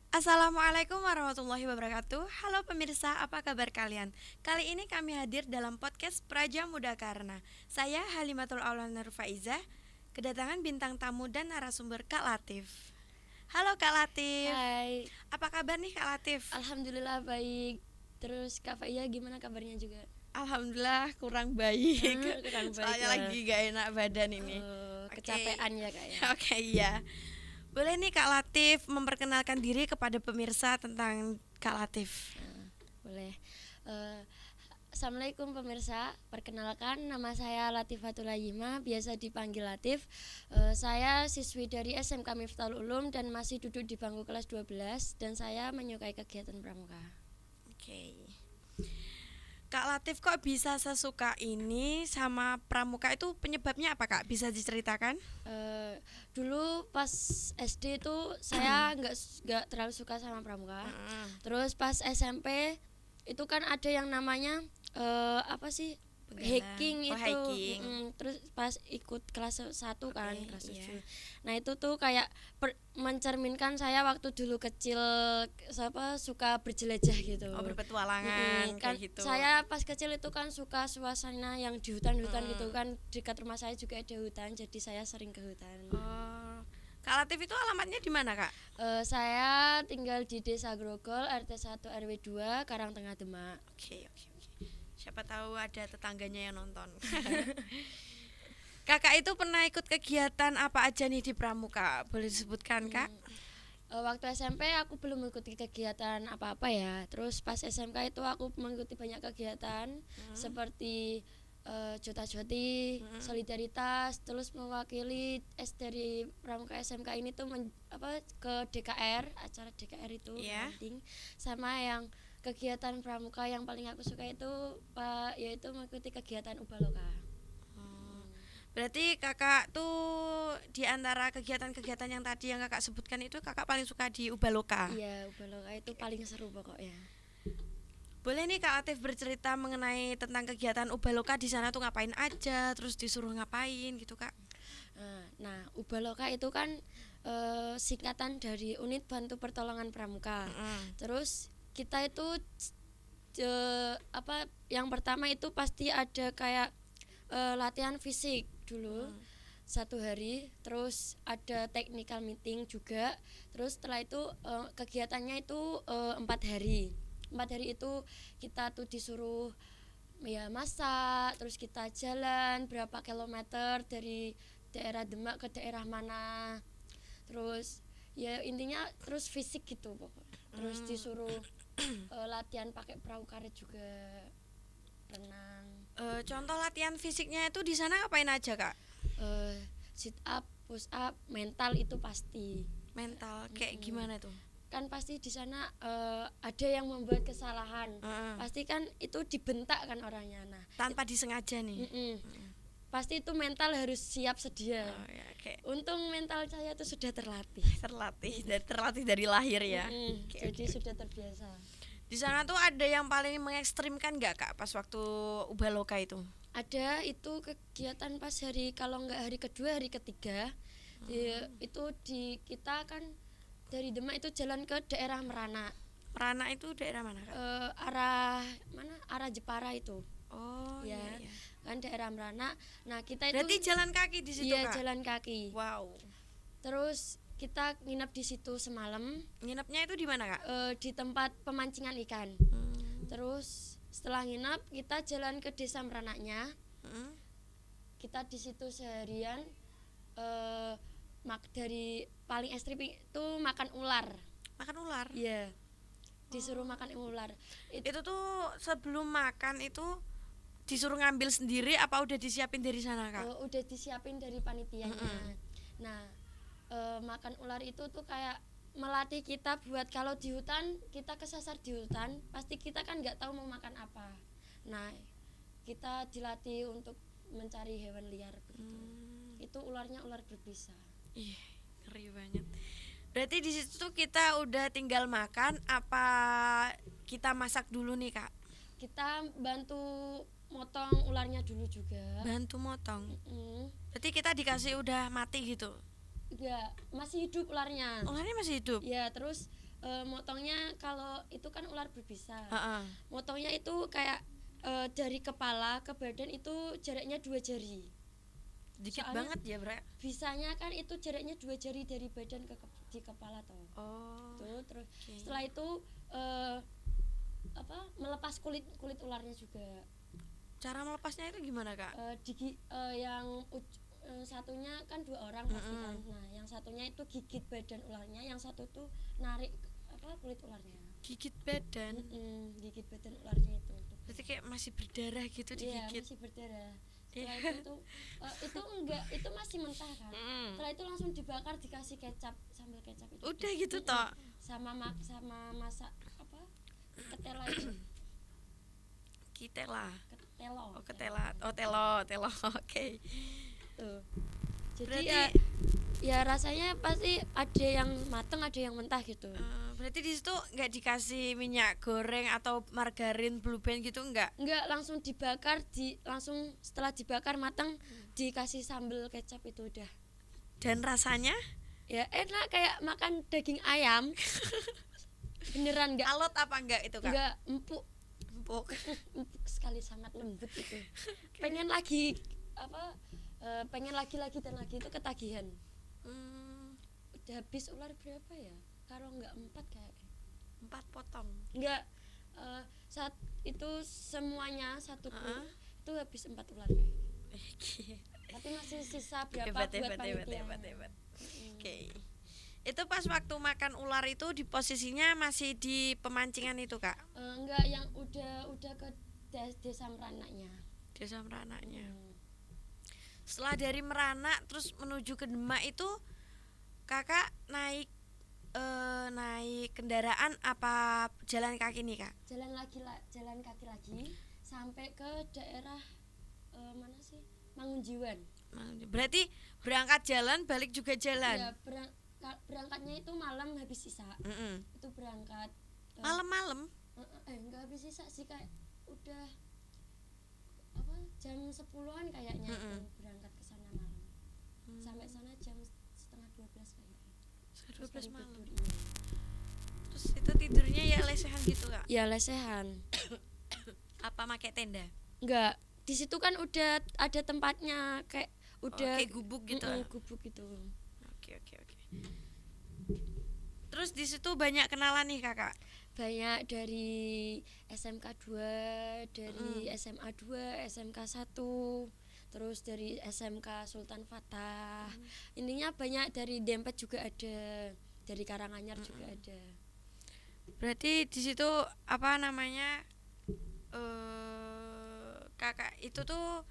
Assalamualaikum warahmatullahi wabarakatuh. Halo pemirsa, apa kabar kalian? Kali ini kami hadir dalam podcast Praja Muda Karna. Saya Halimatul Aulana Faizah, kedatangan bintang tamu dan narasumber Kak Latif. Halo Kak Latif. Hai, Apa kabar nih Kak Latif? alhamdulillah baik. Terus Kak Faiya gimana kabarnya juga? Alhamdulillah kurang baik. Kurang baik Soalnya ya. lagi gak enak badan ini. Oke. Kecapean ya Kak ya. Oke, iya. Boleh nih Kak Latif memperkenalkan diri kepada pemirsa tentang Kak Latif. Boleh. Eh, Assalamualaikum pemirsa. Perkenalkan nama saya Latifatul Ayima, biasa dipanggil Latif. Saya siswi dari SMK Miftahul Ulum dan masih duduk di bangku kelas 12 dan saya menyukai kegiatan pramuka. Oke. Kak Latif kok bisa sesuka ini sama pramuka itu penyebabnya apa Kak? Bisa diceritakan? Dulu pas SD itu saya nggak terlalu suka sama pramuka. Terus pas SMP itu kan ada yang namanya apa sih, Pegangan. hiking Oh, itu. hiking. Terus pas ikut kelas 1 kan, Oke, kelas iya. 7. Nah itu tuh kayak mencerminkan saya waktu dulu kecil suka berjelajah gitu. Oh, berpetualangan Kan kayak gitu. saya pas kecil itu kan suka suasana yang di hutan-hutan gitu kan, dekat rumah saya juga ada hutan, jadi saya sering ke hutan. Oh. Kak Latif itu alamatnya di mana Kak? Saya tinggal di Desa Grogol, RT 1 RW 2, Karangtengah, Demak. Oke, oke, oke. Siapa tahu ada tetangganya yang nonton. Kakak itu pernah ikut kegiatan apa aja nih di pramuka? Boleh disebutkan Kak? Waktu SMP aku belum mengikuti kegiatan apa-apa ya. Terus pas SMK itu aku mengikuti banyak kegiatan seperti jota-joti, solidaritas, terus mewakili dari pramuka SMK ini tuh ke DKR, acara DKR itu Iya. penting. Sama yang kegiatan pramuka yang paling aku suka itu yaitu mengikuti kegiatan Ubaloka. Berarti kakak tuh di antara kegiatan-kegiatan yang tadi yang kakak sebutkan itu kakak paling suka di Ubaloka. Iya, Ubaloka itu paling seru pokoknya. Boleh nih Kak Latif bercerita mengenai tentang kegiatan Ubaloka di sana tuh ngapain aja, terus disuruh ngapain gitu Kak? Nah, Ubaloka itu kan singkatan dari Unit Bantu Pertolongan Pramuka. Terus kita itu yang pertama itu pasti ada kayak latihan fisik dulu 1 hari, terus ada technical meeting juga, terus setelah itu kegiatannya itu 4 hari. 4 hari itu kita tuh disuruh ya masak, terus kita jalan berapa kilometer dari daerah Demak ke daerah mana, terus ya intinya terus fisik gitu pokoknya. Terus disuruh latihan pakai perahu karet juga, renang, Contoh latihan fisiknya itu di sana ngapain aja Kak? sit up, push up, mental itu pasti. Mental kayak gimana tuh? Kan pasti di sana ada yang membuat kesalahan. Pasti kan itu dibentak kan orangnya. Nah, Tanpa disengaja nih. pasti itu mental harus siap sedia. Oh, ya, kayak Untung mental saya itu sudah terlatih. terlatih dari lahir ya. Oke, Jadi oke. sudah terbiasa. Di sana tuh ada yang paling mengekstrimkan nggak Kak pas waktu Ubaloka itu? Ada itu kegiatan pas kalau nggak hari kedua, hari ketiga. Itu di kita kan dari Demak itu jalan ke daerah Merana. Merana itu daerah mana Kak? Arah mana? Arah Jepara itu. Oh Ya, iya, iya. kan daerah Merana. Nah, kita itu Berarti jalan kaki di situ iya Kak? jalan kaki. Wow. Terus kita nginep di situ semalam Nginepnya itu di mana Kak? di tempat pemancingan ikan. Terus setelah nginep kita jalan ke desa Merananya. Kita di situ seharian, dari paling ekstrim itu makan ular. Makan ular. Iya. Disuruh makan ular. Itu tuh sebelum makan itu disuruh ngambil sendiri apa udah disiapin dari sana Kak? Udah disiapin dari panitianya. Nah, makan ular itu tuh kayak melatih kita buat kalau di hutan kita kesasar di hutan, pasti kita kan nggak tahu mau makan apa. Nah, kita dilatih untuk mencari hewan liar begitu. Itu ularnya ular berbisa. Ih, ngeri banget. Berarti di situ tuh kita udah tinggal makan apa kita masak dulu nih Kak? Kita bantu motong ularnya dulu juga. Bantu motong. Mm. Berarti kita dikasih udah mati gitu. Enggak, masih hidup ularnya. Ularnya masih hidup. Ya, terus motongnya kalau itu kan ular berbisa. Heeh. Motongnya itu kayak dari kepala ke badan itu jaraknya 2 jari. Dikit Soalnya banget ya, Bra. bisanya kan itu jaraknya 2 jari dari badan di kepala toh. Oh. Tuh, terus Oke. setelah itu melepas kulit ularnya juga. Cara melepasnya itu gimana, Kak? Satunya kan 2 orang pasti kan. Nah, yang satunya itu gigit badan ularnya, yang satu tuh narik kulit ularnya. Gigit badan. Gigit badan ularnya itu. Berarti kayak masih berdarah gitu Iya, digigit. masih berdarah. Setelah itu itu masih mentah kan. Setelah itu langsung dibakar, dikasih kecap, sambal kecap itu. Udah gitu toh. Sama masak ketela itu. Ketela. Ketelo. Oh, ketela. Oh, telo. Oke. Tuh. Jadi Berarti ya rasanya pasti ada yang mateng, ada yang mentah gitu. Berarti di situ nggak dikasih minyak goreng atau margarin, blue band gitu enggak? Enggak, langsung dibakar, langsung setelah dibakar matang dikasih sambal kecap itu udah. Dan rasanya Ya enak kayak makan daging ayam. Beneran enggak alot apa enggak itu, Kak? enggak empuk sekali, sangat lembut itu. Pengen lagi pengen lagi dan lagi itu ketagihan. Udah habis ular berapa ya? Kalau enggak 4 kayak 4 potong. enggak saat itu semuanya satu grup itu habis 4 ular kayak. Tapi masih sisa berapa buat panitia. Hebat. Oke. Itu pas waktu makan ular itu di posisinya masih di pemancingan itu, Kak? Enggak, yang udah ke desa Meranaknya. Desa Meranaknya. Setelah dari Meranak terus menuju ke Demak itu Kakak naik kendaraan apa jalan kaki nih, Kak? Jalan kaki lagi sampai ke daerah mana sih? Mangunjiwan. Berarti berangkat jalan, balik juga jalan. Ya, berangkatnya itu malam habis sisa. Itu berangkat malam-malam. Enggak habis sisa sih, kayak udah jam 10-an kayaknya itu berangkat ke sana malam. Sampai sana jam setengah 12 kayaknya. 12 malam. Terus itu tidurnya ya lesehan gitu, Kak? Ya lesehan. Apa pakai tenda? Enggak, di situ kan udah ada tempatnya, kayak udah kayak gubuk gitu. Gubuk gitu. Oke. Terus di situ banyak kenalan nih, Kakak? Banyak dari SMK 2, dari SMA 2, SMK 1, terus dari SMK Sultan Fatah. Intinya banyak, dari Dempet juga ada, dari Karanganyar juga ada. Berarti di situ apa namanya? Kakak itu tuh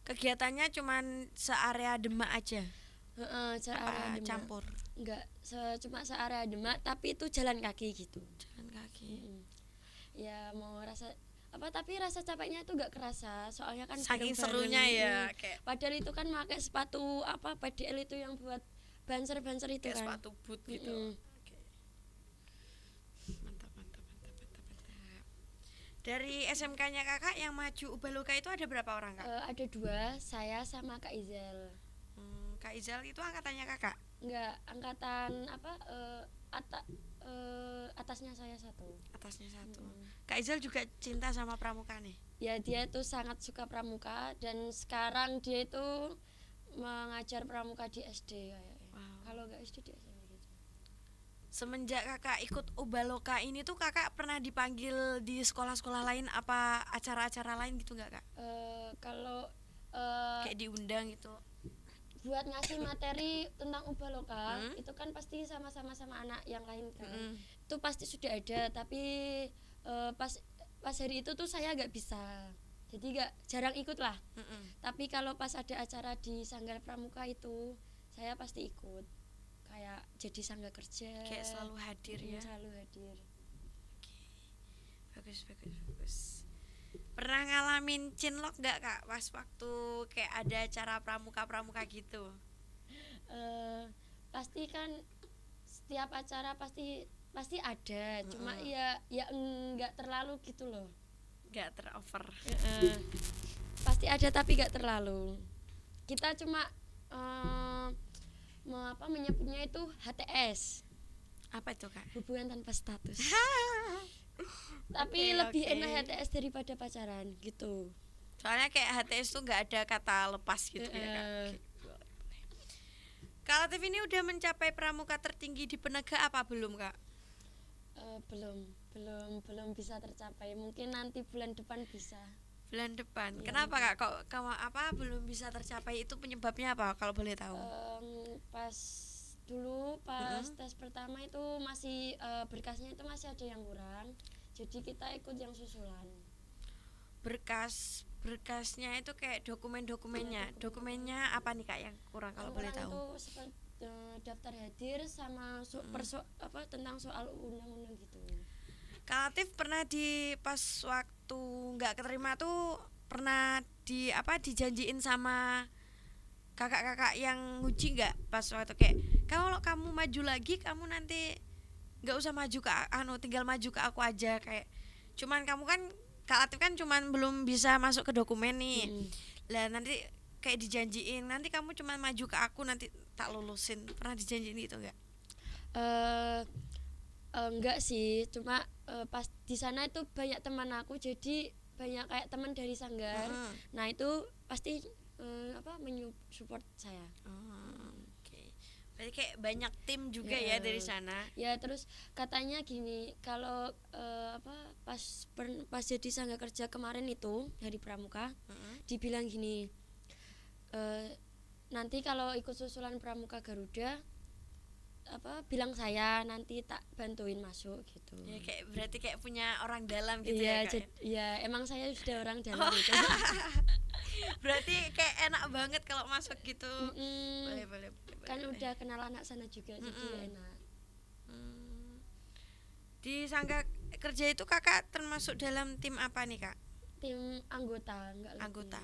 kegiatannya cuman searea Demak aja. Area Demak. Campur. Enggak, cuma searea Demak, tapi itu jalan kaki gitu. Jalan kaki. Ya mau tapi rasa capeknya itu enggak kerasa, soalnya kan saking bareng-bareng. serunya ya, kayak Padahal itu kan pakai sepatu PDL itu yang buat banser itu kayak kan. sepatu boot gitu. Oke. Mantap. Dari SMK-nya Kakak yang maju Ubaloka itu ada berapa orang, Kak? Ada 2, saya sama Kak Izal. Kak Izal itu angkatannya Kakak? Enggak, angkatan atasnya saya 1. Atasnya 1. Kak Izal juga cinta sama pramuka nih? Ya, dia tuh sangat suka pramuka, dan sekarang dia itu mengajar pramuka di SD kayaknya. Wow. Kalau enggak SD di SMP gitu. Semenjak Kakak ikut Ubaloka ini tuh Kakak pernah dipanggil di sekolah-sekolah lain, apa acara-acara lain gitu enggak, Kak? Kalau kayak diundang gitu. Buat ngasih materi tentang Ubaloka itu kan pasti sama anak yang lain kan. Itu pasti sudah ada, tapi pas hari itu tuh saya nggak bisa, jadi jarang ikut lah. Tapi kalau pas ada acara di Sanggar Pramuka itu saya pasti ikut, kayak jadi sangga kerja, kayak selalu hadir ya. Selalu hadir. Bagus. Pernah ngalamin cinlok nggak, Kak, pas waktu kayak ada acara pramuka gitu? Pasti kan setiap acara pasti ada, cuma ya enggak terlalu gitu loh, nggak terover. Pasti ada tapi nggak terlalu. Kita cuma menyebutnya itu HTS. Apa itu Kak? hubungan tanpa status. Tapi Oke, lebih oke. enak HTS daripada pacaran gitu. Soalnya kayak HTS tuh nggak ada kata lepas gitu ya Kak. Eh, Oke, boleh, boleh. Kak Latif ini udah mencapai pramuka tertinggi di Penegak apa belum Kak? belum bisa tercapai. Mungkin nanti bulan depan bisa. Bulan depan. Iya, Kenapa iya. Kak? Kok apa belum bisa tercapai, itu penyebabnya apa kalau boleh tahu? Pas dulu tes pertama itu masih berkasnya itu masih ada yang kurang. Jadi kita ikut yang susulan. Berkasnya itu kayak dokumen-dokumennya. Iya, Dokumennya apa nih Kak yang kurang kalau boleh Kurang tahu? itu seperti daftar hadir sama tentang soal undang-undang gitu. Kak Latif pernah pas waktu nggak keterima tuh pernah dijanjiin sama kakak-kakak yang nguji nggak pas waktu kayak kalau kamu maju lagi kamu nanti nggak usah maju ke tinggal maju ke aku aja, kayak cuman kamu kan Kak Latif kan cuman belum bisa masuk ke dokumen nih. Lah nanti kayak dijanjiin nanti kamu cuman maju ke aku nanti tak lulusin, pernah dijanjiin gitu nggak? Enggak sih, cuma pas di sana itu banyak teman aku, jadi banyak kayak teman dari sanggar. Nah itu pasti support saya. Oke. Berarti kayak banyak tim juga ya dari sana. Ya terus katanya gini, kalau pas jadi sanggar kerja kemarin itu hari pramuka, dibilang gini, nanti kalau ikut susulan pramuka Garuda bilang saya, nanti tak bantuin masuk gitu. Ya kayak berarti kayak punya orang dalam gitu Iya, ya Kak. ya emang saya sudah orang dalam gitu. Berarti kayak enak banget kalau masuk gitu. Mm-mm. Boleh. Kan udah kenal anak sana juga, jadi enak. Di sangga kerja itu Kakak termasuk dalam tim apa nih Kak? Tim anggota, enggak lebih. Anggota.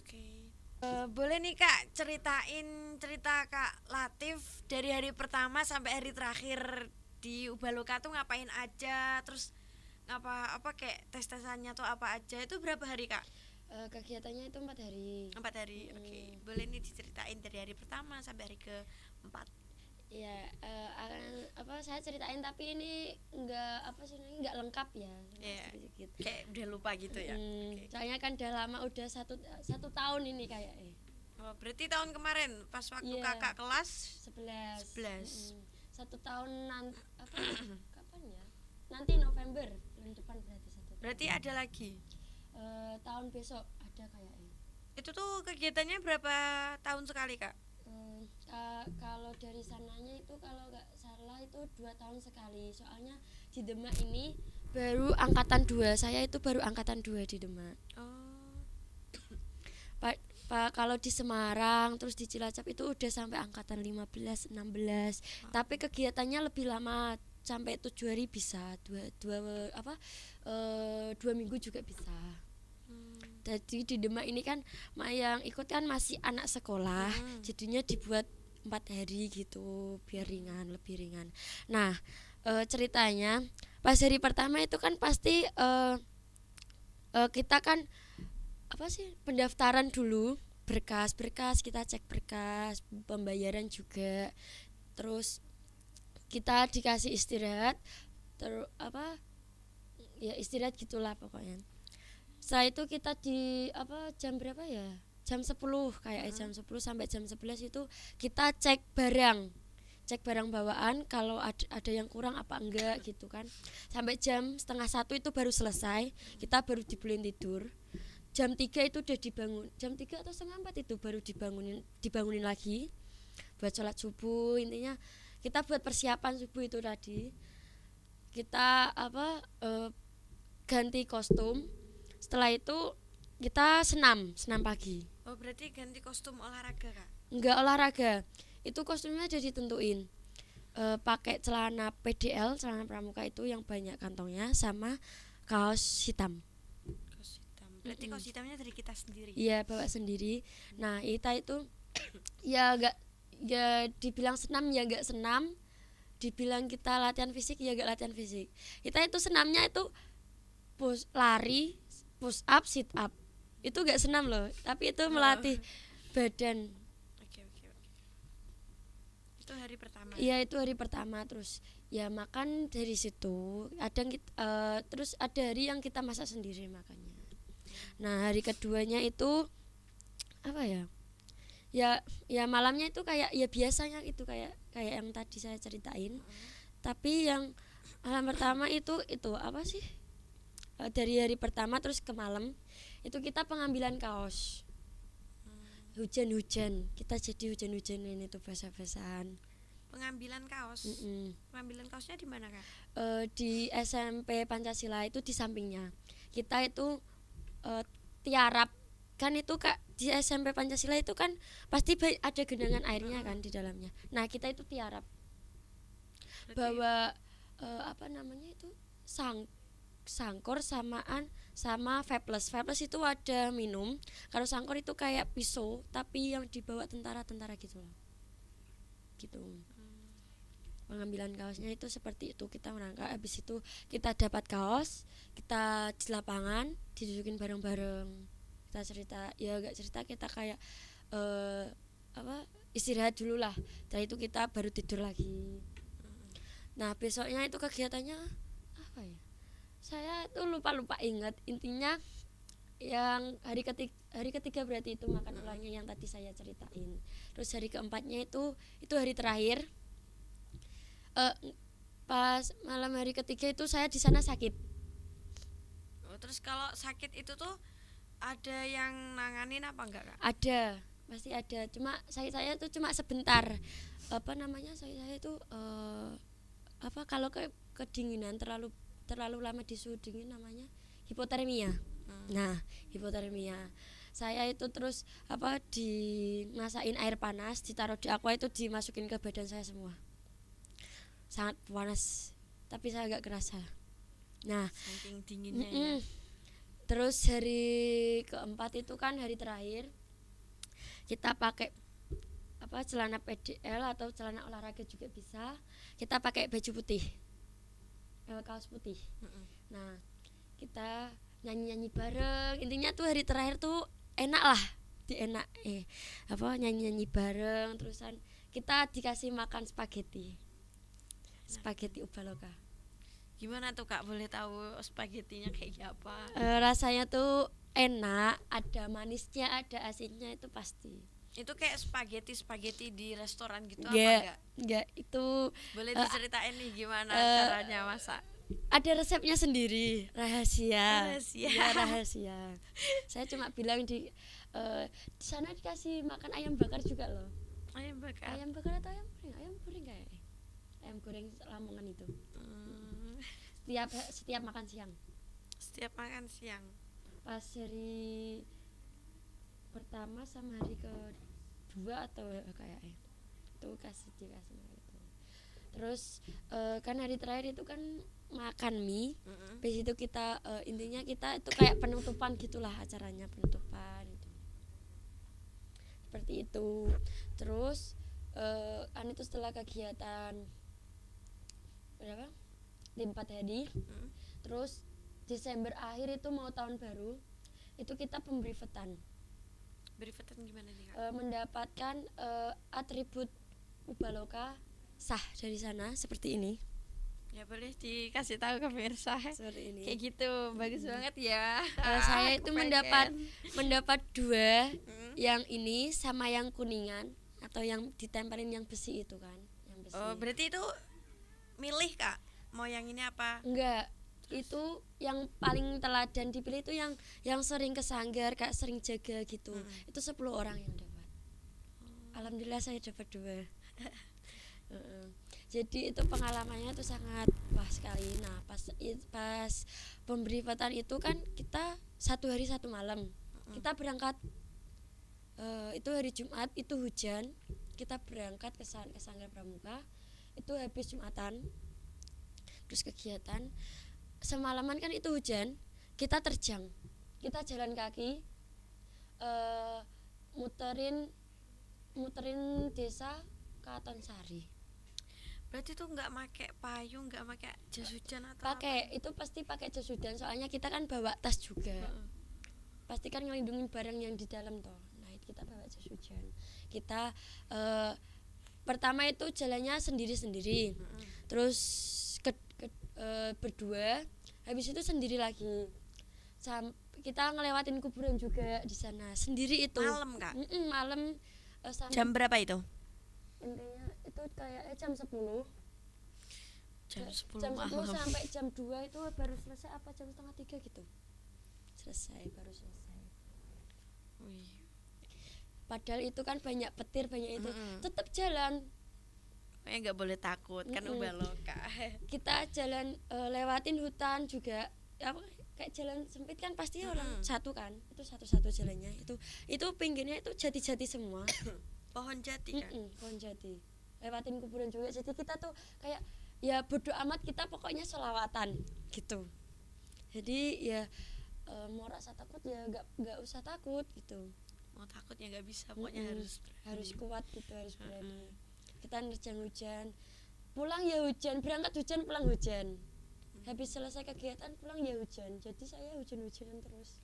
Oke. Boleh nih Kak cerita Kak Latif dari hari pertama sampai hari terakhir di Ubaloka tuh ngapain aja, terus kayak tes-tesannya tuh apa aja, itu berapa hari Kak? Kegiatannya itu 4 hari. 4 hari. Oke. Boleh nih diceritain dari hari pertama sampai hari ke-4. Ya, saya ceritain tapi ini enggak lengkap ya. Iya. Sedikit. Kayak udah lupa gitu ya. Oke. Soalnya kan udah lama, udah satu tahun ini kayaknya. Oh, berarti tahun kemarin pas waktu Iya. Kakak kelas 11. 1 tahun kapan ya? Nanti November bulan depan berarti 1 tahun. berarti ada lagi. Tahun besok ada kayaknya. Itu tuh kegiatannya berapa tahun sekali Kak? Kalau dari sananya itu kalau nggak salah itu 2 tahun sekali. Soalnya di Demak ini baru angkatan 2. Saya itu baru angkatan 2 di Demak. Oh. Kalau di Semarang terus di Cilacap itu udah sampai angkatan 15, 16. Tapi kegiatannya lebih lama, sampai 7 hari bisa. 2 minggu juga bisa. Jadi di Demak ini kan yang ikut kan masih anak sekolah, jadinya dibuat 4 hari gitu biar lebih ringan. Nah, ceritanya pas hari pertama itu kan pasti kita kan pendaftaran dulu, berkas kita cek berkas, pembayaran juga, terus kita dikasih istirahat, istirahat gitulah pokoknya. Setelah itu kita jam berapa ya? Jam 10 kayak jam 10 sampai jam 11 itu kita cek barang bawaan, kalau ada yang kurang apa enggak gitu kan. Sampai jam setengah 1 itu baru selesai, kita baru dibolehin tidur. Jam 3 itu udah dibangun, jam 3 atau setengah 4 itu baru dibangunin lagi buat sholat subuh. Intinya kita buat persiapan subuh itu tadi. Kita ganti kostum. Setelah itu kita senam pagi. Oh, berarti ganti kostum olahraga Kak? Enggak olahraga, itu kostumnya udah ditentuin. Pakai celana PDL, celana pramuka itu yang banyak kantongnya, sama kaos hitam. Kaos hitam. Berarti kaos hitamnya dari kita sendiri? Iya, bawa sendiri. Nah, kita itu ya dibilang senam ya enggak senam, dibilang kita latihan fisik ya enggak latihan fisik. Kita itu senamnya itu lari, push up, sit up. Itu enggak senam loh, tapi itu melatih badan. Oke. Itu hari pertama. Iya, itu hari pertama. Terus ya makan dari situ. Terus ada hari yang kita masak sendiri makannya. Nah, hari keduanya itu apa ya? Ya malamnya itu kayak ya biasanya itu kayak yang tadi saya ceritain. Tapi yang malam pertama itu apa sih? Dari hari pertama terus ke malam itu kita pengambilan kaos. Hujan-hujan, kita jadi hujan-hujanan itu basah-basahan. Pengambilan kaos. Pengambilan kaosnya di mana, Kak? Di SMP Pancasila itu di sampingnya. Kita itu tiarap kan itu Kak, di SMP Pancasila itu kan pasti ada genangan airnya kan di dalamnya. Nah, kita itu tiarap. Berarti Bawa apa namanya itu? Sangkor sama Vaples. Vaples itu ada minum. Kalau sangkor itu kayak pisau tapi yang dibawa tentara-tentara gitu loh. Gitu. Pengambilan kaosnya itu seperti itu, kita merangkak, habis itu kita dapat kaos, kita di lapangan didudukin bareng-bareng, kita cerita, ya gak cerita, kita kayak istirahat dulu lah, setelah itu kita baru tidur lagi. Nah, besoknya itu kegiatannya apa ya, saya tuh lupa ingat. Intinya yang hari ketiga berarti itu makan ulangnya yang tadi saya ceritain. Terus hari keempatnya itu hari terakhir. Pas malam hari ketiga itu saya di sana sakit. Terus kalau sakit itu tuh ada yang nanganin apa enggak, Kak? Ada, pasti ada. Cuma saya tuh cuma sebentar. Apa namanya, saya itu kalau kedinginan terlalu lama di suhu dingin namanya hipotermia. Nah, hipotermia. Saya itu terus dimasakin air panas, ditaruh di aqua, itu dimasukin ke badan saya semua. Sangat panas, tapi saya agak kerasa. Nah, saking dinginnya ya. Terus hari keempat itu kan hari terakhir, kita pakai celana PDL atau celana olahraga juga bisa. Kita pakai baju putih, kaos putih. Nah, kita nyanyi bareng. Intinya tuh hari terakhir tuh enak lah, nyanyi bareng. Terusan kita dikasih makan spaghetti Ubaloka. Gimana tuh, Kak? Boleh tahu spagettinya kayak apa? Rasanya tuh enak, ada manisnya, ada asinnya, itu pasti. Itu kayak spaghetti di restoran gitu apa enggak? Enggak, itu boleh diceritain nih gimana caranya masak? Ada resepnya sendiri, rahasia. Rahasia. Rahasia. Saya cuma bilang di sana dikasih makan ayam bakar juga loh. Ayam bakar Atau ayam goreng? Ayam goreng kayak. Ayam goreng Lamongan itu. Setiap makan siang. Setiap makan siang. Pas hari pertama sama hari kedua atau kayaknya itu dikasih makan itu. Terus kan hari terakhir itu kan makan mie. Habis itu kita intinya kita itu kayak penutupan gitulah acaranya, penutupan itu. Seperti itu. Terus itu setelah kegiatan berapa? 4 hari. Terus Desember akhir itu mau tahun baru, itu kita pembriefetan. Briefetan gimana nih, Kak? Mendapatkan atribut Ubaloka sah dari sana seperti ini. Ya boleh dikasih tahu ke pemirsa. Seperti ini. Kayak gitu, bagus banget ya. Saya itu mendapat 2, yang ini sama yang kuningan atau yang ditempelin yang besi itu kan, yang besi. Oh, berarti itu milih, Kak? Mau yang ini apa? Enggak. Itu yang paling teladan dipilih itu yang sering ke sanggar, kayak sering jaga gitu. Itu 10 orang yang dapat. Alhamdulillah saya dapat 2. Jadi itu pengalamannya tuh sangat wah sekali. Nah, pas pembriefatan itu kan kita 1 hari 1 malam. Kita berangkat itu hari Jumat, itu hujan. Kita berangkat ke Sanggar Pramuka. Itu habis Jumatan. Terus kegiatan semalaman kan itu hujan, kita terjang, kita jalan kaki, muterin desa Katonsari. Berarti tuh nggak pakai payung, nggak pakai jas hujan atau pakai itu pasti pakai jas hujan, soalnya kita kan bawa tas juga. Pasti kan ngelindungin barang yang di dalam toh. Nah, kita bawa jas hujan, kita pertama itu jalannya sendiri-sendiri. Terus berdua, habis itu sendiri lagi. Kita ngelewatin kuburan juga di sana sendiri itu. Malam, Kak? Malam. Jam berapa itu? Intinya itu kayak jam 10. Jam 10 Jam 10 malam. sampai jam 2 itu baru selesai, apa jam setengah 3 gitu. Baru selesai. Wih. Padahal itu kan banyak petir, banyak itu. Tetap jalan. Pokoknya nggak boleh takut, kan Ubaloka. Kita jalan lewatin hutan juga. Apa kayak jalan sempit kan pasti orang satu kan. Itu satu-satu jalannya. Itu pinggirnya itu jati-jati semua. Pohon jati kan. Pohon jati. Lewatin kuburan juga. Jadi kita tuh kayak ya bodo amat, kita pokoknya sholawatan gitu. Jadi ya mau rasa takut ya nggak usah takut gitu. Mau takut ya nggak bisa, pokoknya harus kuat gitu, harus berani. Kita nerjang hujan, pulang ya hujan, berangkat hujan, pulang hujan. Habis selesai kegiatan pulang ya hujan. Jadi saya hujan-hujanan terus.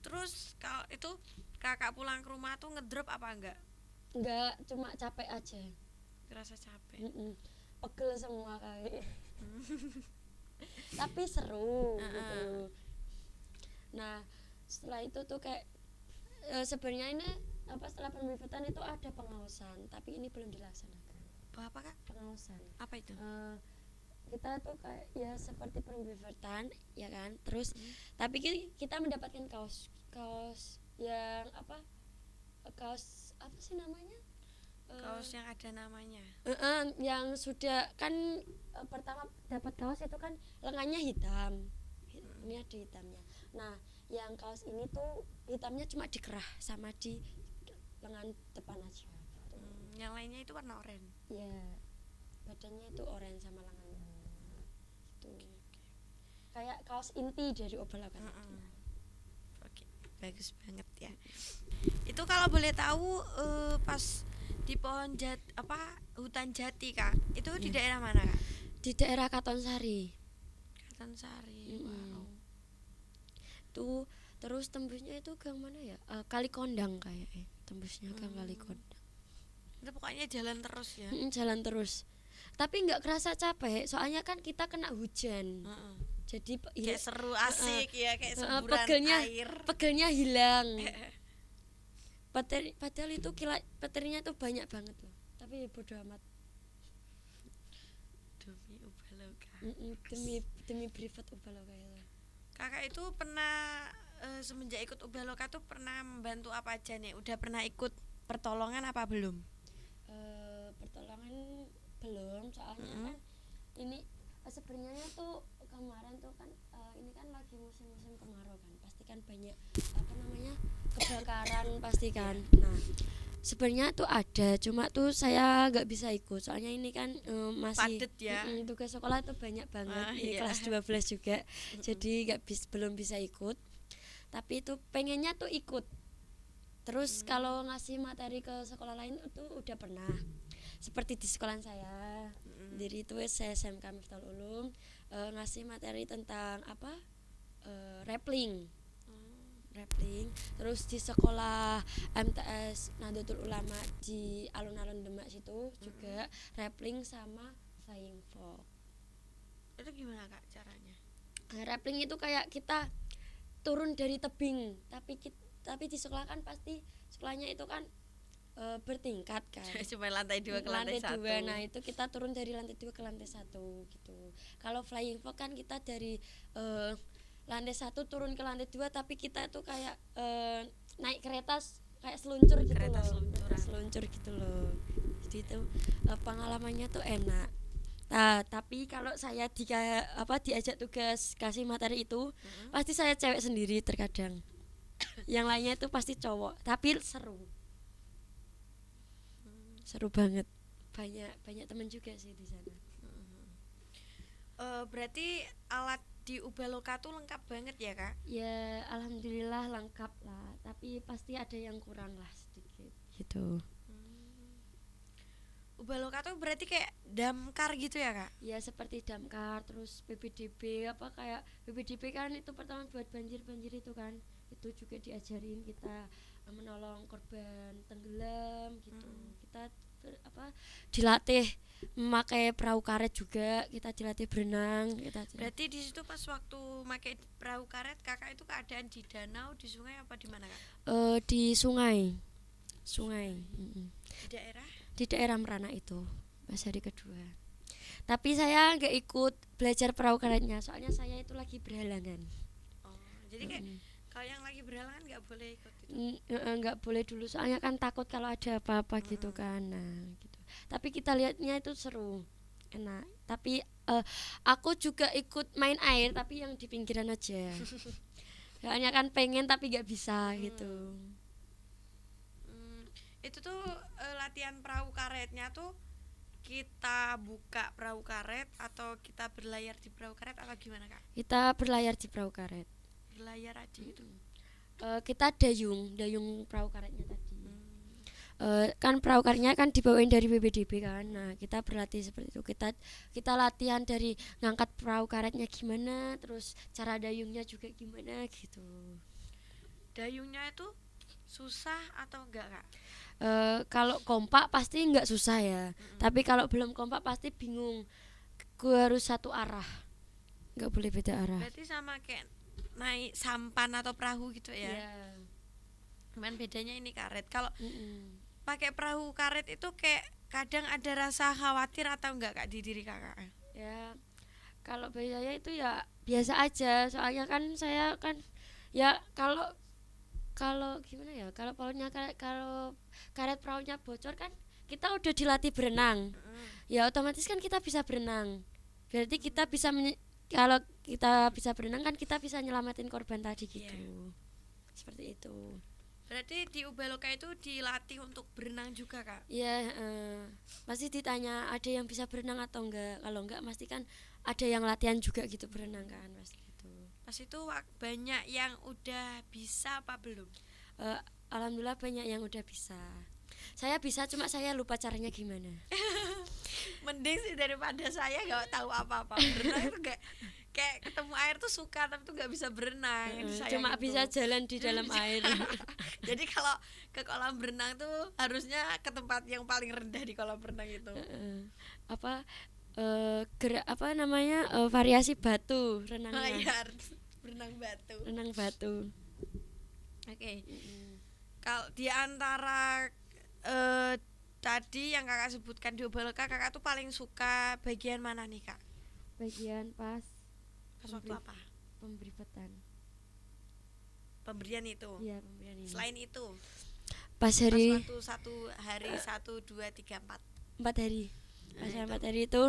Terus kalau itu kakak pulang ke rumah tuh ngedrop apa enggak? Enggak, cuma capek aja. Ngerasa capek. Pegel semua kayak. Tapi seru gitu. Nah, setelah itu tuh kayak sebenarnya ini setelah pembibitan itu ada pengawasan, tapi ini belum dilaksanakan. Apa, Kak? Pengawasan. Apa itu? Kita tuh kayak ya seperti pembibitan ya kan. Terus tapi kita mendapatkan kaos yang kaos apa sih namanya? Kaos yang ada namanya. Yang sudah kan pertama dapat kaos itu kan lengannya hitam. Ini ada hitamnya. Nah, yang kaos ini tuh hitamnya cuma dikerah sama di lengan depan aja. Yang lainnya itu warna oranye. Ya, badannya itu oranye sama lengannya. Itu kayak kaos inti dari Ubaloka. Oke, bagus banget ya. Itu kalau boleh tahu pas di hutan jati, Kak, itu di daerah mana, Kak? Di daerah Katonsari. Wow. Tuh terus tembusnya itu gang mana ya? Kali Kondang kayaknya. Tembusnya gang Kali Kondang. Itu pokoknya jalan terus ya. Jalan terus. Tapi nggak kerasa capek, soalnya kan kita kena hujan. Jadi kayak seru, asik ya, kayak semburan air. Pegelnya hilang. Padahal itu petirnya itu banyak banget loh. Tapi bodo amat. Demi Ubaloka. Demi privat Ubaloka itu. Kakak itu pernah semenjak ikut Ubaloka tuh pernah membantu apa aja nih? Udah pernah ikut pertolongan apa belum? Pertolongan belum, soalnya kan ini sebenarnya tuh kemarin tuh kan ini kan lagi musim-musim kemarau kan, pasti kan banyak kebakaran pasti kan. Nah, sebenarnya tuh ada, cuma tuh saya nggak bisa ikut soalnya ini kan masih padet ya. Tugas sekolah tuh banyak banget. Ini kelas 12 juga. Jadi belum bisa ikut. Tapi itu pengennya tuh ikut. Terus kalau ngasih materi ke sekolah lain itu udah pernah. Seperti di sekolah saya. Jadi itu saya SMK Miftahul Ulum ngasih materi tentang rappling. Terus di sekolah MTS Nahdlatul Ulama di alun-alun Demak situ juga rappling sama flying fox. Itu gimana, Kak, caranya? Rappling itu kayak kita turun dari tebing, tapi di sekolah kan pasti sekolahnya itu kan bertingkat kan. Cuma lantai 2 ke lantai 1. Nah, itu kita turun dari lantai 2 ke lantai 1 gitu. Kalau flying fox kan kita dari lantai 1 turun ke lantai 2, tapi kita itu kayak naik kereta kayak seluncur gitu seluncur gitu loh. Jadi itu pengalamannya tuh enak. Nah, tapi kalau saya diajak tugas kasih materi itu pasti saya cewek sendiri terkadang. Yang lainnya itu pasti cowok, tapi seru banget. Banyak teman juga sih di sana. Berarti alat di Ubaloka tuh lengkap banget ya, Kak? Ya alhamdulillah lengkap lah, tapi pasti ada yang kurang lah sedikit gitu. Ubaloka tuh berarti kayak damkar gitu ya, Kak? Ya seperti damkar, terus BPDB kayak BPDB kan itu pertama buat banjir itu kan, itu juga diajarin kita menolong korban tenggelam gitu. Kita dilatih memakai perahu karet juga, kita dilatih berenang, Berarti di situ pas waktu pakai perahu karet kakak itu keadaan di danau, di sungai apa di mana kak? Di sungai. Mm-mm. Di daerah Di daerah Merana itu pas hari kedua. Tapi saya nggak ikut belajar perahu karetnya, soalnya saya itu lagi berhalangan. oh jadi kayak kalau yang lagi berhalangan nggak boleh ikut itu. Nggak boleh dulu, soalnya kan takut kalau ada apa-apa gitu kan. Nah gitu, tapi kita lihatnya itu seru, enak. Tapi aku juga ikut main air, tapi yang di pinggiran aja. Soalnya kan pengen tapi nggak bisa gitu. Itu tuh latihan perahu karetnya tuh kita buka perahu karet atau kita berlayar di perahu karet atau gimana kak? Kita berlayar di perahu karet. Berlayar aja gitu. Kita dayung perahu karetnya tadi. Kan perahu karetnya kan dibawain dari BPDB kan. Nah kita berlatih seperti itu, kita latihan dari ngangkat perahu karetnya gimana, terus cara dayungnya juga gimana gitu. Dayungnya itu susah atau enggak kak? Kalau kompak pasti nggak susah ya, tapi kalau belum kompak pasti bingung. Gue harus satu arah, nggak boleh beda arah. Berarti sama kayak naik sampan atau perahu gitu ya? Yeah. Cuman bedanya ini karet. Kalau pakai perahu karet itu kayak kadang ada rasa khawatir atau enggak kak di diri kakak? Ya kalau bagi saya itu ya biasa aja, soalnya kan saya kan ya kalau gimana ya, kalau karet perahunya bocor kan kita udah dilatih berenang, ya otomatis kan kita bisa berenang, berarti kita bisa kalau kita bisa berenang kan kita bisa nyelamatin korban tadi gitu. Seperti itu. Berarti di Ubaloka itu dilatih untuk berenang juga kak? Iya, pasti ditanya ada yang bisa berenang atau enggak. Kalau enggak pasti kan ada yang latihan juga gitu berenang kan, pasti gitu. Pas itu banyak yang udah bisa apa belum? Alhamdulillah banyak yang udah bisa. Saya bisa, cuma saya lupa caranya gimana. Mending sih daripada saya nggak tahu apa-apa. Berenang itu kayak ketemu air tuh suka tapi tuh nggak bisa berenang. Cuma gitu. bisa jalan di dalam air. Jadi kalau ke kolam berenang tuh harusnya ke tempat yang paling rendah di kolam berenang itu. Gerak apa namanya, variasi batu renangnya. Renang batu. Oke. Kalau di antara tadi yang kakak sebutkan di Ubaloka, kakak tuh paling suka bagian mana nih kak? Bagian pas waktu apa? Pemberian itu. Iya, pemberian ini. Selain itu pas hari satu hari 1, 2, 3, 4 hari. Pas 4 hari itu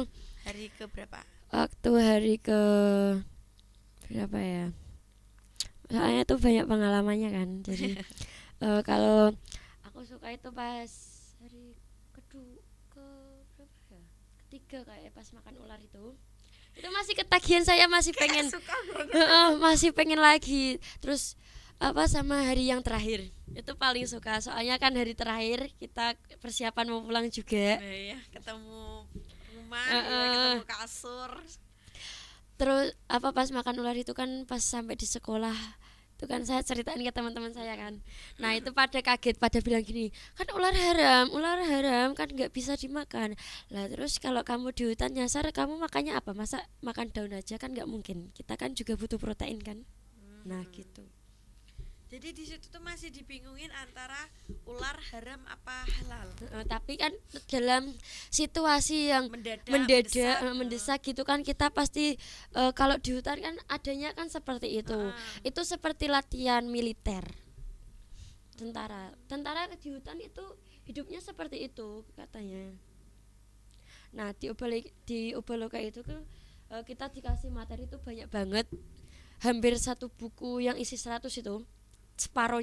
hari ke berapa? Waktu hari ke berapa ya? Soalnya tuh banyak pengalamannya kan. Jadi kalau aku suka itu pas hari ketiga kayak pas makan ular itu masih ketagihan, saya masih pengen masih pengen lagi. Terus sama hari yang terakhir itu paling suka, soalnya kan hari terakhir kita persiapan mau pulang juga. Ya, ketemu rumah, ketemu kasur. Terus pas makan ular itu kan pas sampai di sekolah itu kan saya ceritain ke teman-teman saya kan. Nah itu pada kaget, pada bilang gini, kan ular haram kan nggak bisa dimakan. Lah terus kalau kamu di hutan nyasar kamu makannya apa? Masa makan daun aja kan nggak mungkin, kita kan juga butuh protein kan. Nah gitu. Jadi di situ tuh masih dibingungin antara ular haram apa halal. Tapi kan dalam situasi yang mendesak gitu kan, kita pasti kalau di hutan kan adanya kan seperti itu. Itu seperti latihan militer. Tentara di hutan itu hidupnya seperti itu katanya. Nah di Ubaloka itu kita dikasih materi itu banyak banget. Hampir satu buku yang isi 100 itu separuh.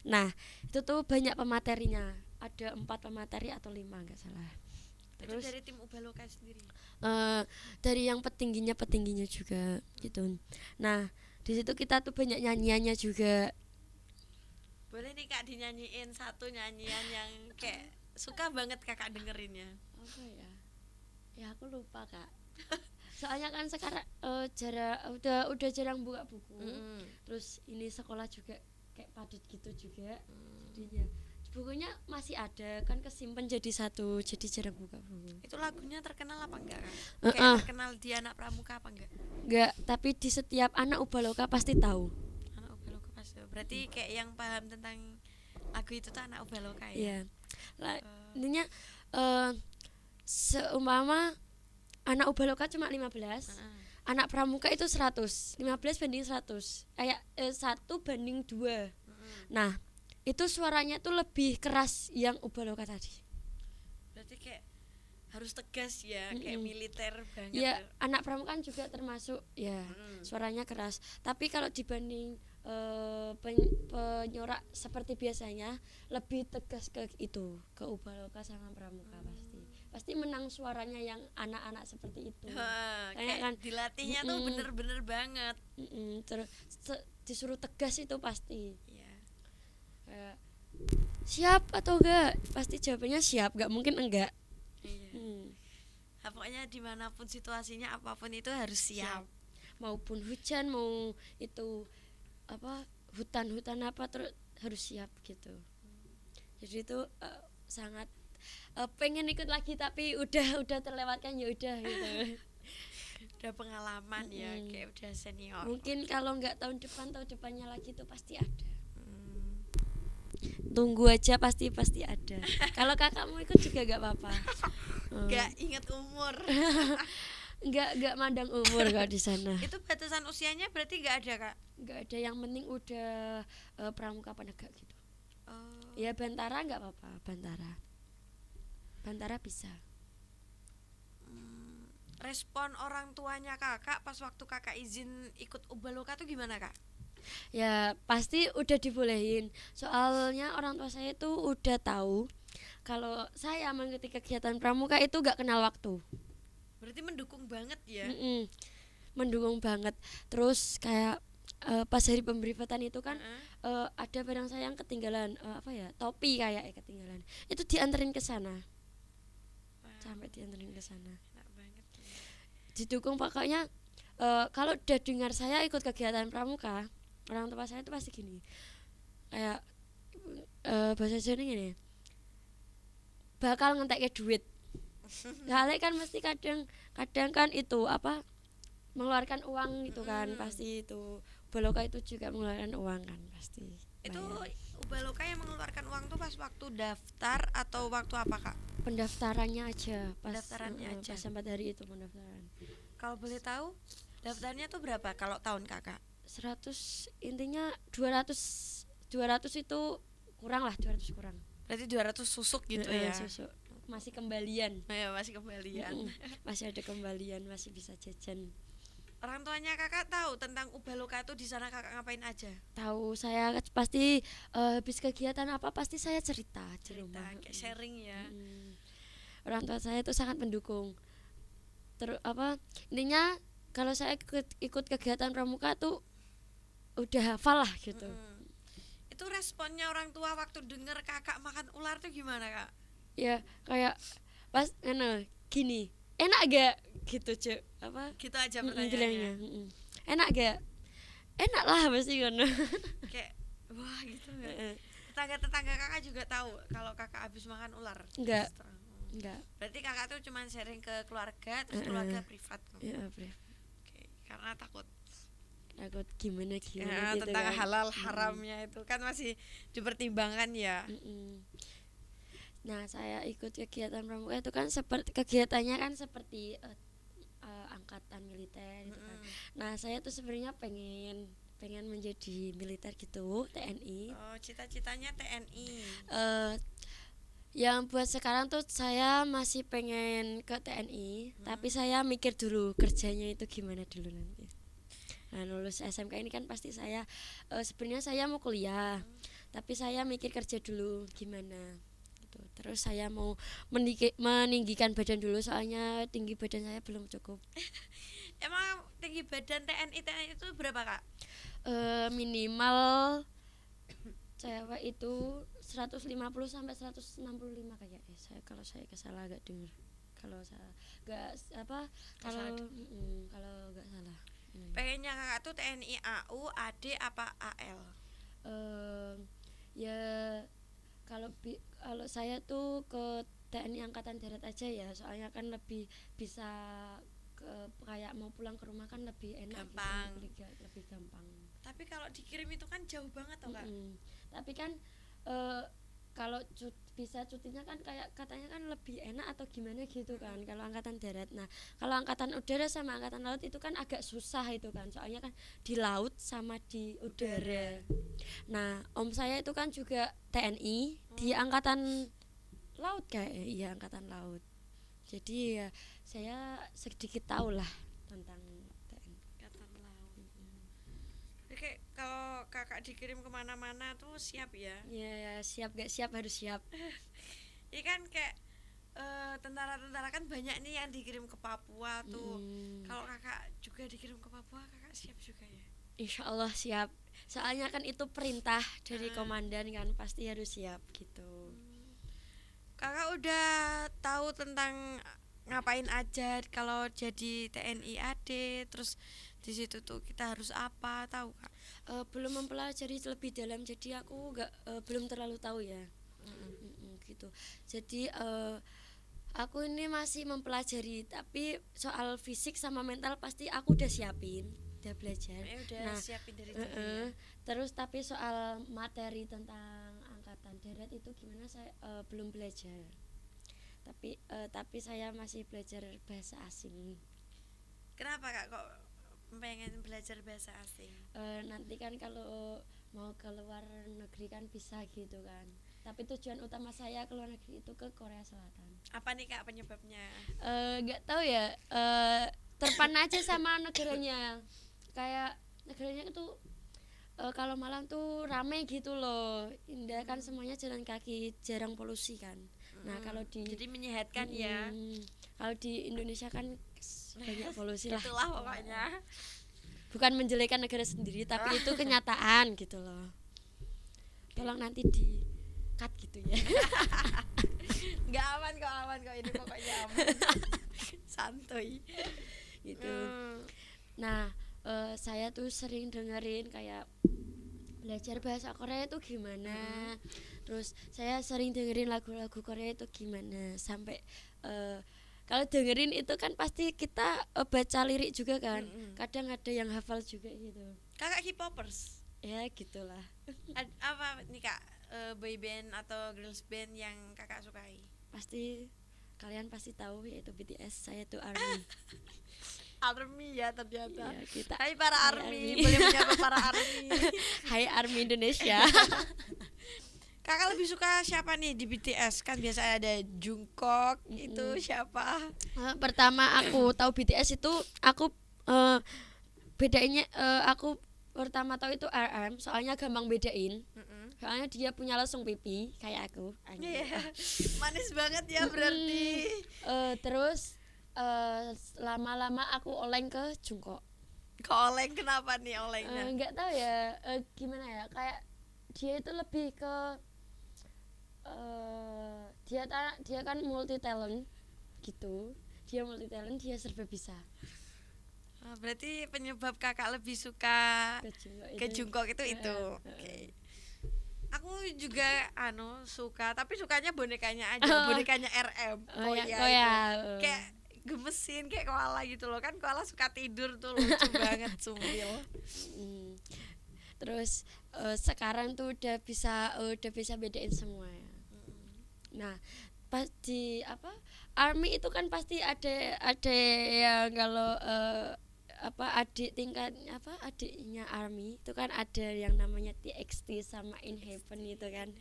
Nah itu tuh banyak pematerinya, ada 4 pemateri atau 5 nggak salah. Terus dari tim Ubaloka sendiri? Dari yang petingginya juga gitu. Nah di situ kita tuh banyak nyanyiannya juga. Boleh nih kak dinyanyiin satu nyanyian yang kayak suka banget kakak dengerinnya? Apa ya? Ya aku lupa kak. Soalnya kan sekarang udah jarang buka buku. Terus ini sekolah juga kayak padat gitu juga. Jadinya bukunya masih ada kan, kesimpan jadi satu, jadi jarang buka buku. Itu lagunya terkenal apa enggak Kak? Uh-uh. Kayak terkenal di anak pramuka apa enggak? Enggak, tapi di setiap anak Ubaloka pasti tahu. Anak Ubaloka pasti. Berarti kayak yang paham tentang lagu itu tuh anak Ubaloka ya. Iya. Intinya seumpama anak Ubaloka cuma 15, anak pramuka itu 100, 15 banding 100, kayak 1 banding 2. Nah itu suaranya tuh lebih keras yang Ubaloka tadi. Berarti kayak harus tegas ya, kayak militer banget. Ya anak pramuka kan juga termasuk ya suaranya keras, tapi kalau dibanding penyorak seperti biasanya lebih tegas ke itu, ke Ubaloka sama pramuka. Pasti menang suaranya yang anak-anak seperti itu. Kayak kan dilatihnya tuh bener-bener banget. Terus disuruh tegas itu pasti. Iya. Siap atau enggak? Pasti jawabannya siap, enggak mungkin enggak. Iya. Nah, pokoknya dimanapun situasinya apapun itu harus siap. Maupun hujan, mau itu apa hutan apa, terus harus siap gitu. Jadi itu sangat pengen ikut lagi, tapi udah terlewatkan, ya udah gitu. Udah pengalaman ya, kayak udah senior. Mungkin kalau nggak tahun depannya lagi itu pasti ada. Tunggu aja, pasti ada. Kalau kakakmu ikut juga nggak apa-apa. Nggak inget umur. nggak mandang umur kak di sana. Itu batasan usianya berarti nggak ada Kak? Nggak ada, yang penting udah pramuka penegak gitu. Ya Bantara nggak apa-apa, Bantara bisa. Respon orang tuanya kakak pas waktu kakak izin ikut Ubaloka tuh gimana Kak? Ya pasti udah dibolehin, soalnya orang tua saya itu udah tahu kalau saya mengikuti kegiatan pramuka itu gak kenal waktu. Berarti mendukung banget ya? Mendukung banget. Terus kayak pas hari pemberangkatan itu kan ada barang saya yang ketinggalan, topi kayak ketinggalan, itu dianterin ke sana. Sampai dianterin ke sana. Enak banget ya. Didukung pokoknya. Kalau udah dengar saya ikut kegiatan pramuka, orang tua saya itu pasti gini, kayak bahasa Jawa gini, bakal ngentek duit. Soalnya kan mesti kadang kan itu mengeluarkan uang itu kan, pasti itu Ubaloka itu juga mengeluarkan uang kan pasti. Itu Ubaloka yang mengeluarkan uang tuh pas waktu daftar atau waktu apa Kak? Pendaftarannya aja, pas 4 hari itu pendaftaran. Kalau boleh tahu daftarnya tuh berapa kalau tahun kakak? 100, intinya 200 itu kurang lah, 200 kurang. Berarti 200 susuk gitu ya? Susuk. Masih kembalian. Ya, masih kembalian. Masih ada kembalian, masih bisa jajan. Orang tuanya kakak tahu tentang Ubaloka itu di sana kakak ngapain aja? Tahu, saya pasti habis kegiatan apa pasti saya cerita di rumah. Kayak sharing ya. Orang tua saya itu sangat mendukung. Intinya kalau saya ikut kegiatan pramuka tuh udah hafal lah gitu. Itu responnya orang tua waktu denger kakak makan ular tuh gimana Kak? Ya kayak pas gini, enak gak gitu cek gitu aja pertanyaannya. Enak gak? Enak lah pasti kan. Kayak wah gitu gak? Tetangga kakak juga tahu kalau kakak habis makan ular? Enggak. Berarti kakak tuh cuma sharing ke keluarga, terus keluarga privat. Iya, privat. Karena takut gimana gitu tentang kan. halal haramnya itu kan masih dipertimbangkan ya. Nah saya ikut kegiatan pramuka itu kan kegiatannya kan seperti angkatan militer gitu kan. Nah saya tuh sebenarnya pengen menjadi militer gitu, TNI. Oh, cita-citanya TNI. Yang buat sekarang tuh saya masih pengen ke TNI, tapi saya mikir dulu kerjanya itu gimana dulu nanti. Nah, lulus SMK ini kan pasti saya sebenarnya saya mau kuliah, tapi saya mikir kerja dulu gimana gitu. Terus saya mau meninggikan badan dulu, soalnya tinggi badan saya belum cukup. Emang tinggi badan TNI itu berapa Kak? Minimal cewek itu 150 sampai 165 kayak kalau saya kesalah agak dengar. Kalau salah kalau enggak salah. Pengennya kakak tuh TNI AU, AD apa AL? Ya Kalau saya tuh ke TNI Angkatan Darat aja ya, soalnya kan lebih bisa ke kayak mau pulang ke rumah kan lebih enak Gampang. gitu, lebih gampang. Tapi kalau dikirim itu kan jauh banget toh, Kak. Tapi kan kalau bisa cutinya kan kayak katanya kan lebih enak atau gimana gitu kan kalau angkatan darat. Nah, kalau angkatan udara sama angkatan laut itu kan agak susah itu kan, soalnya kan di laut sama di udara. Nah, om saya itu kan juga TNI di angkatan laut kayak iya angkatan laut. Jadi ya saya sedikit tahu lah tentang TNI. Angkatan laut. Oke, kalau kakak dikirim kemana-mana tuh siap ya? Ya siap gak siap harus siap. Ini kan kayak tentara-tentara kan banyak nih yang dikirim ke Papua tuh. Kalau kakak juga dikirim ke Papua, kakak siap juga ya? Insya Allah siap. Soalnya kan itu perintah dari komandan kan, pasti harus siap gitu. Kakak udah tahu tentang ngapain aja kalau jadi TNI AD, terus di situ tuh kita harus apa, tahu Kak? Belum mempelajari lebih dalam, jadi aku belum terlalu tahu ya. Gitu. Jadi aku ini masih mempelajari, tapi soal fisik sama mental pasti aku udah siapin, udah belajar. Udah siapin dari dulu ya? Terus tapi soal materi tentang angkatan darat itu gimana saya belum belajar. Tapi saya masih belajar bahasa asing. Kenapa Kak kok pengen belajar bahasa asing? Nanti kan kalau mau ke luar negeri kan bisa gitu kan. Tapi tujuan utama saya ke luar negeri itu ke Korea Selatan. Apa nih Kak penyebabnya? Nggak tahu ya. Terpana aja sama negaranya. Kayak negaranya itu kalau Malang tuh rame gitu loh, indah kan, semuanya jalan kaki, jarang polusi kan. Nah kalau jadi menyehatkan ya. Kalau di Indonesia kan banyak polusi lah. Itulah pokoknya. Bukan menjelekan negara sendiri, tapi itu kenyataan gitu loh. Tolong nanti di cut gitu ya. Nggak aman kok ini pokoknya aman. Santuy Gitu. Nah saya tuh sering dengerin kayak belajar bahasa Korea itu gimana. Terus saya sering dengerin lagu-lagu Korea itu gimana. Sampai kalau dengerin itu kan pasti kita baca lirik juga kan. Kadang ada yang hafal juga gitu. Kakak K-popers? Ya gitulah. Apa nih Kak, boy band atau girls band yang kakak sukai? Pasti kalian pasti tahu yaitu BTS. Saya tuh ARMY. ARMY ya ternyata. Ya, kita Hai para Hai, ARMY, ARMY. boleh menyapa para ARMY. Hai ARMY Indonesia. Kakak lebih suka siapa nih di BTS? Kan biasa ada Jungkook, itu siapa? Pertama aku tahu BTS itu aku bedainnya aku pertama tahu itu RM, soalnya gampang bedain. Soalnya dia punya lesung pipi kayak aku. Iya. Manis banget ya berarti. Terus lama-lama aku oleng ke Jungkook. Kok oleng, kenapa nih olengnya? Nggak tahu ya, gimana ya, kayak dia itu lebih ke dia kan multi talent gitu. Dia multi talent, dia serba bisa. Berarti penyebab kakak lebih suka ke Jungkook itu. Oke. Aku juga suka, tapi sukanya bonekanya aja, bonekanya RM. Kayak gemesin kayak koala gitu loh. Kan koala suka tidur tuh, lucu banget, sumpil. Terus sekarang tuh udah bisa bedain semua ya. Nah, pas di ARMY itu kan pasti ada yang kalau adiknya ARMY itu kan ada yang namanya TXT sama In Heaven itu kan.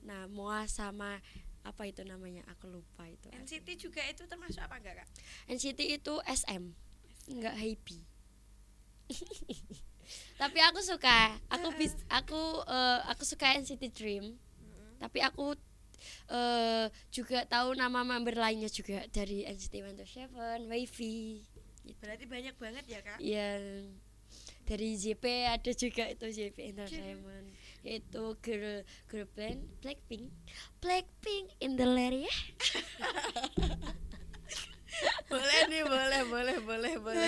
Nah, Moa sama apa itu namanya, aku lupa itu. NCT juga itu termasuk apa enggak Kak? NCT itu SM, enggak happy. Tapi aku suka, aku suka NCT Dream. Tapi aku juga tahu nama member lainnya juga dari NCT 127, Wavy. Berarti banyak banget ya Kak? Iya. Dari JP ada juga itu JP Entertainment, yaitu girl band Blackpink in the area. Boleh nih, boleh.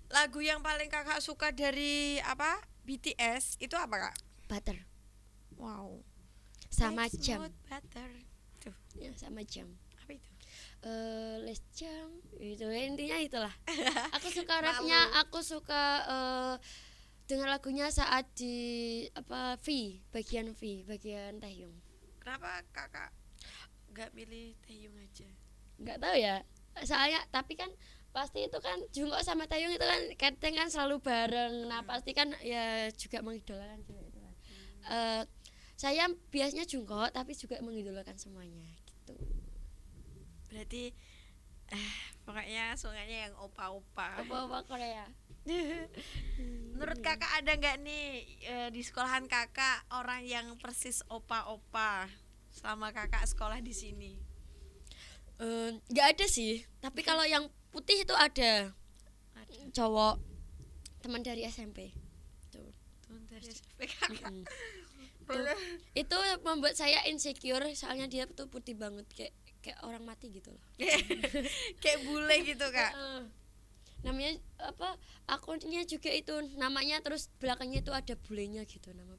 Lagu yang paling kakak suka dari BTS itu apa Kak? Butter. Wow. sama Like jam. smooth butter. Tuh, Ya, sama jam. apa itu? Les jam itu intinya itulah. Aku suka Malu. rapnya, aku suka dengar lagunya saat di bagian Taehyung. Kenapa kakak nggak milih Taehyung aja? Nggak tahu ya, soalnya tapi kan pasti itu kan Jungkook sama Taehyung itu kan kadang kan selalu bareng. Nah pasti kan ya juga mengidolakan juga itu kan. Saya biasanya Jungkook tapi juga mengidolakan semuanya gitu. Berarti pokoknya sungainya yang opa-opa. Apa Korea. Menurut kakak ada nggak nih di sekolahan kakak orang yang persis opa-opa selama kakak sekolah di sini? Nggak ada sih, tapi kalau yang putih itu ada cowok teman dari SMP tuh. Teman dari SMP kakak. Itu membuat saya insecure soalnya dia tuh putih banget kayak orang mati gitu loh. Kayak bule gitu kak. Namanya apa, akunnya juga itu namanya, terus belakangnya itu ada bulenya gitu nama.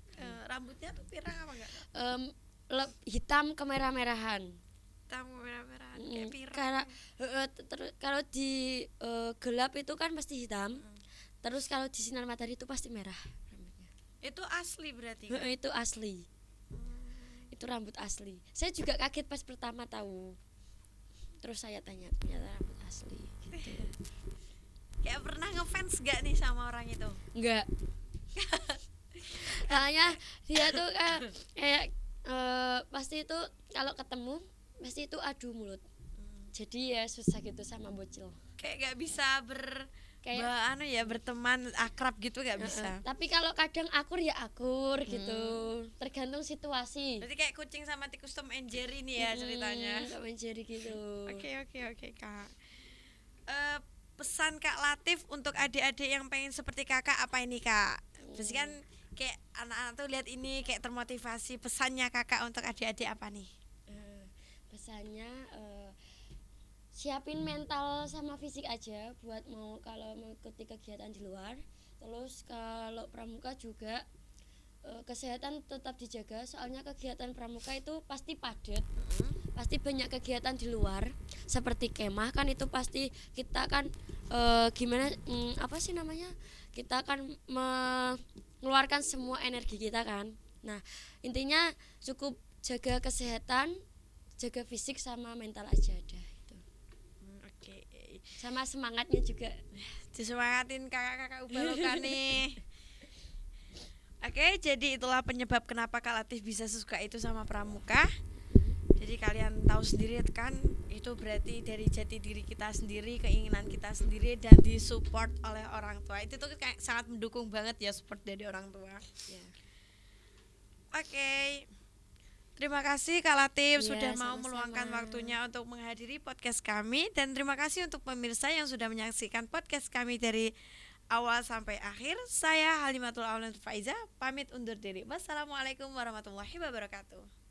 Rambutnya tuh pirang apa enggak? Hitam kemerah-merahan. Hitam merah-merahan kayak pirang. Karena kalau di gelap itu kan pasti hitam. Terus kalau di sinar matahari itu pasti merah rambutnya. Itu asli berarti Kak? Itu asli. Itu rambut asli. Saya juga kaget pas pertama tahu. Terus saya tanya, ternyata rambut asli gitu. Kayak pernah ngefans gak nih sama orang itu? Enggak. Soalnya dia tuh kayak pasti itu kalau ketemu pasti itu adu mulut. Jadi ya susah gitu sama bocil. Kayak gak bisa berteman akrab gitu gak bisa. Tapi kalau kadang akur ya akur gitu. Tergantung situasi. Berarti kayak kucing sama tikus Tom and Jerry nih ya ceritanya. Tom and Jerry gitu. Oke Kak. Pesan Kak Latif untuk adik-adik yang pengen seperti kakak apa ini Kak? Pasti kan kayak anak-anak tuh lihat ini kayak termotivasi. Pesannya kakak untuk adik-adik apa nih? Pesannya siapin mental sama fisik aja buat kalau mengikuti kegiatan di luar. Terus kalau pramuka juga kesehatan tetap dijaga, soalnya kegiatan pramuka itu pasti padat. Pasti banyak kegiatan di luar seperti kemah kan, itu pasti kita kan apa sih namanya, kita akan mengeluarkan semua energi kita kan. Nah intinya cukup jaga kesehatan, jaga fisik sama mental aja ada itu. Oke. Sama semangatnya juga Disemangatin kakak-kakak Ubaloka nih. Oke, jadi itulah penyebab kenapa Kak Latif bisa suka itu sama pramuka. Jadi kalian tahu sendiri kan, itu berarti dari jati diri kita sendiri, keinginan kita sendiri, dan disupport oleh orang tua. Itu tuh kayak sangat mendukung banget ya support dari orang tua. ya. Oke. Terima kasih Kak Latif Iya, sudah mau sama-sama. meluangkan waktunya untuk menghadiri podcast kami, dan terima kasih untuk pemirsa yang sudah menyaksikan podcast kami dari awal sampai akhir. Saya Halimatul Aulan Faiza pamit undur diri. Wassalamualaikum warahmatullahi wabarakatuh.